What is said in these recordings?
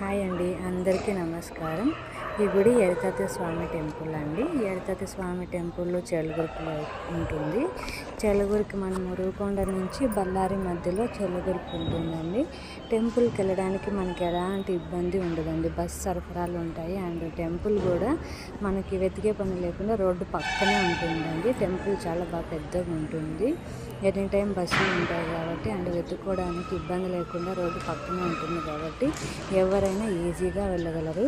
Hi అండి, అందరికీ నమస్కారం. ఈ గుడి ఎడతాతి స్వామి టెంపుల్ అండి. ఎడతాతి స్వామి టెంపుల్ చెలుగురుకులో ఉంటుంది. చెలుగురికి మనం రూకొండ నుంచి బళ్ళారి మధ్యలో చెలుగురికి ఉంటుందండి. టెంపుల్కి వెళ్ళడానికి మనకి ఎలాంటి ఇబ్బంది ఉండదండి. బస్ సరఫరాలు ఉంటాయి. అండ్ టెంపుల్ కూడా మనకి వెతికే పని లేకుండా రోడ్డు పక్కనే ఉంటుందండి. టెంపుల్ చాలా బాగా పెద్దగా ఉంటుంది. ఎనీ టైం బస్సులు ఉంటాయి కాబట్టి అండ్ వెతుక్కోవడానికి ఇబ్బంది లేకుండా రోడ్డు పక్కనే ఉంటుంది కాబట్టి ఎవరైనా ఈజీగా వెళ్ళగలరు.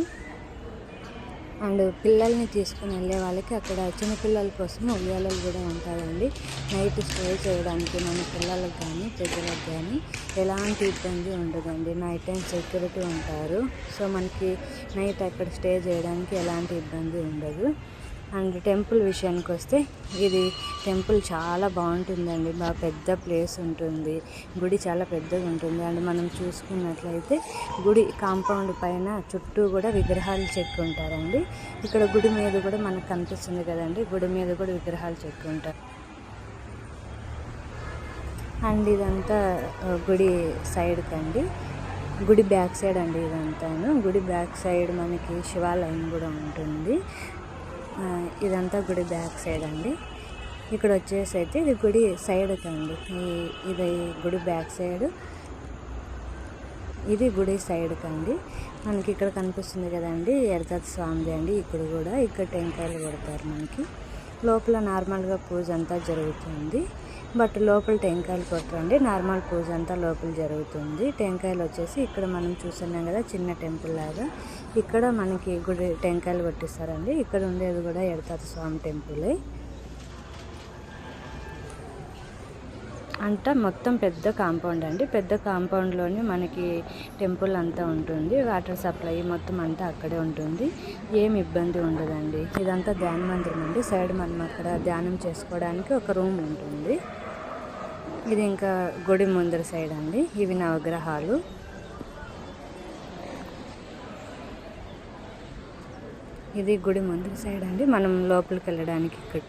అండ్ పిల్లల్ని తీసుకుని వెళ్ళే వాళ్ళకి అక్కడ చిన్నపిల్లల కోసం ఉయ్యాలలు కూడా ఉంటాయండి. నైట్ స్టే చేయడానికి మన పిల్లలకు కానీ పెద్దలకు కానీ ఎలాంటి ఇబ్బంది ఉండదండి. నైట్ టైం సెక్యూరిటీ ఉంటారు. సో మనకి నైట్ అక్కడ స్టే చేయడానికి ఎలాంటి ఇబ్బంది ఉండదు. అండ్ టెంపుల్ విషయానికి వస్తే ఇది టెంపుల్ చాలా బాగుంటుందండి. బాగా పెద్ద ప్లేస్ ఉంటుంది. గుడి చాలా పెద్దగా ఉంటుంది. అండ్ మనం చూసుకున్నట్లయితే గుడి కాంపౌండ్ పైన చుట్టూ కూడా విగ్రహాలు చెక్కి ఉంటారండి. ఇక్కడ గుడి మీద కూడా మనకు కనిపిస్తుంది కదండి, గుడి మీద కూడా విగ్రహాలు చెక్కి ఉంటారు. అండ్ ఇదంతా గుడి సైడ్కి అండి, గుడి బ్యాక్ సైడ్ అండి ఇదంతాను. గుడి బ్యాక్ సైడ్ మనకి శివాలయం కూడా ఉంటుంది. ఇదంతా గుడి బ్యాక్ సైడ్ అండి. ఇక్కడ వచ్చేసి అయితే ఇది గుడి సైడ్కి అండి. ఇది గుడి బ్యాక్ సైడ్, ఇది గుడి సైడ్కి అండి. మనకి ఇక్కడ కనిపిస్తుంది కదండి ఎడతాతి స్వామిది అండి. ఇక్కడ టెంకాయలు కొడతారు. మనకి లోపల నార్మల్గా పూజ అంతా జరుగుతుంది. బట్ లోపల టెంకాయలు కొట్టరండి. నార్మల్ పూజ అంతా లోపల జరుగుతుంది. టెంకాయలు వచ్చేసి ఇక్కడ మనం చూస్తున్నాం కదా, చిన్న టెంపుల్ లాగా. ఇక్కడ మనకి గుడి టెంకాయలు కొట్టిస్తారండి. ఇక్కడ ఉండేది కూడా ఎడతాతి స్వామి టెంపులే అంట. మొత్తం పెద్ద కాంపౌండ్ అండి. పెద్ద కాంపౌండ్లోనే మనకి టెంపుల్ అంతా ఉంటుంది. వాటర్ సప్లై మొత్తం అంతా అక్కడే ఉంటుంది. ఏమి ఇబ్బంది ఉండదండి. ఇదంతా ధ్యాన మందిరం అండి. సైడ్ మనం అక్కడ ధ్యానం చేసుకోవడానికి ఒక రూమ్ ఉంటుంది. ఇది ఇంకా గుడి ముందర సైడ్ అండి. ఇవి నవగ్రహాలు. ఇది గుడి ముందర సైడ్ అండి. మనం లోపలికి వెళ్ళడానికి ఇక్కడ